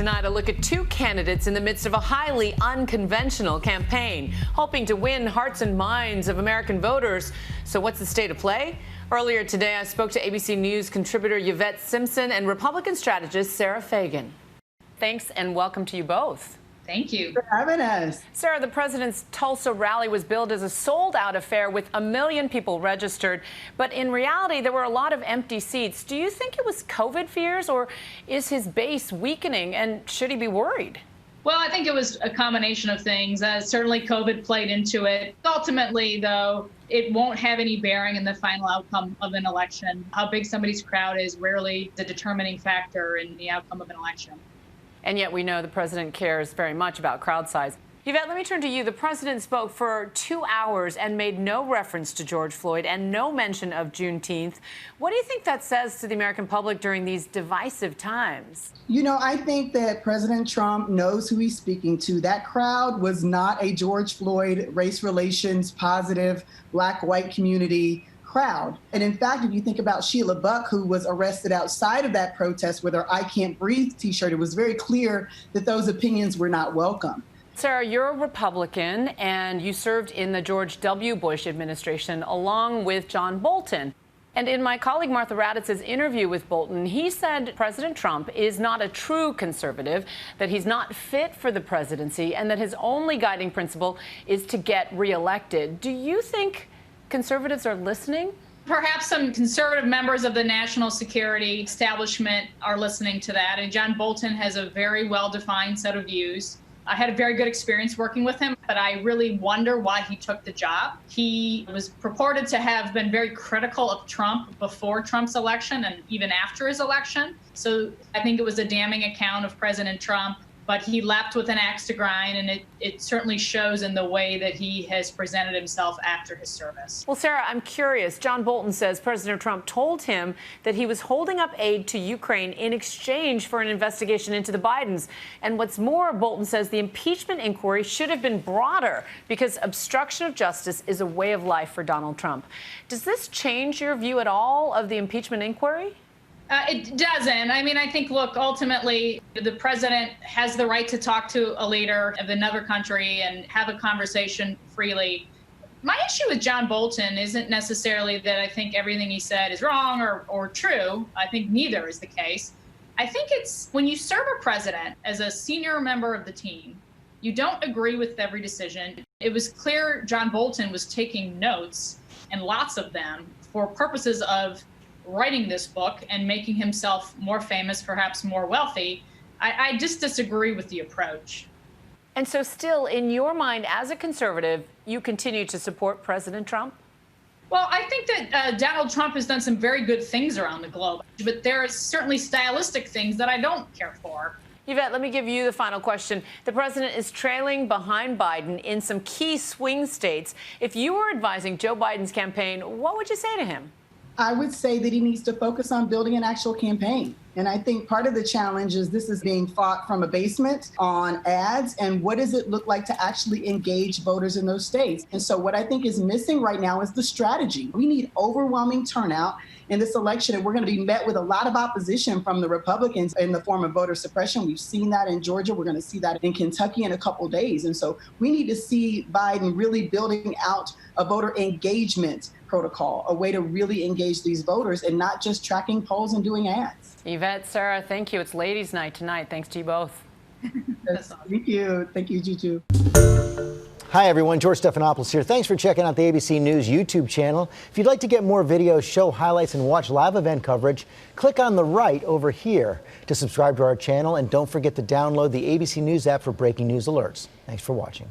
Tonight, a look at two candidates in the midst of a highly unconventional campaign, hoping to win hearts and minds of American voters. So what's the state of play? Earlier today, I spoke to ABC News contributor Yvette Simpson and Republican strategist Sarah Fagen. Thanks and welcome to you both. Thank you for having us. Sarah, the president's Tulsa rally was billed as a sold-out affair with 1 million people registered. But in reality, there were a lot of empty seats. Do you think it was COVID fears, or is his base weakening, and should he be worried? Well, I think it was a combination of things. Certainly COVID played into it. Ultimately, though, it won't have any bearing in the final outcome of an election. How big somebody's crowd is rarely the determining factor in the outcome of an election. And yet we know the president cares very much about crowd size. Yvette, let me turn to you. The president spoke for 2 hours and made no reference to George Floyd and no mention of Juneteenth. What do you think that says to the American public during these divisive times? You know, I think that President Trump knows who he's speaking to. That crowd was not a George Floyd, race relations, positive, black-white community crowd. And in fact, if you think about Sheila Buck, who was arrested outside of that protest with her "I Can't Breathe" t-shirt, it was very clear that those opinions were not welcome. Sarah, you're a Republican and you served in the George W. Bush administration along with John Bolton. And in my colleague Martha Raditz's interview with Bolton, he said President Trump is not a true conservative, that he's not fit for the presidency, and that his only guiding principle is to get reelected. Do you think conservatives are listening? Perhaps some conservative members of the national security establishment are listening to that. And John Bolton has a very well-defined set of views. I had a very good experience working with him, but I really wonder why he took the job. He was purported to have been very critical of Trump before Trump's election and even after his election. So I think it was a damning account of President Trump. But he left with an axe to grind, and it certainly shows in the way that he has presented himself after his service. Well, Sarah, I'm curious. John Bolton says President Trump told him that he was holding up aid to Ukraine in exchange for an investigation into the Bidens. And what's more, Bolton says the impeachment inquiry should have been broader because obstruction of justice is a way of life for Donald Trump. Does this change your view at all of the impeachment inquiry? It doesn't. I mean, I think, look, ultimately, the president has the right to talk to a leader of another country and have a conversation freely. My issue with John Bolton isn't necessarily that I think everything he said is wrong or true. I think neither is the case. I think it's when you serve a president as a senior member of the team, you don't agree with every decision. It was clear John Bolton was taking notes, and lots of them, for purposes of writing this book and making himself more famous, perhaps more wealthy. I just disagree with the approach. And so still, in your mind, as a conservative, you continue to support President Trump? Well, I think that Donald Trump has done some very good things around the globe, but there are certainly stylistic things that I don't care for. Yvette, let me give you the final question. The president is trailing behind Biden in some key swing states. If you were advising Joe Biden's campaign, what would you say to him? I would say that he needs to focus on building an actual campaign. And I think part of the challenge is this is being fought from a basement on ads. And what does it look like to actually engage voters in those states? And so what I think is missing right now is the strategy. We need overwhelming turnout in this election, and we're going to be met with a lot of opposition from the Republicans in the form of voter suppression. We've seen that in Georgia. We're going to see that in Kentucky in a couple of days. And so we need to see Biden really building out a voter engagement protocol, a way to really engage these voters and not just tracking polls and doing ads. Yvette, Sarah, thank you. It's ladies' night tonight. Thanks to you both. Yes, thank you. Thank you, Juju. Hi, everyone. George Stephanopoulos here. Thanks for checking out the ABC News YouTube channel. If you'd like to get more videos, show highlights, and watch live event coverage, click on the right over here to subscribe to our channel. And don't forget to download the ABC News app for breaking news alerts. Thanks for watching.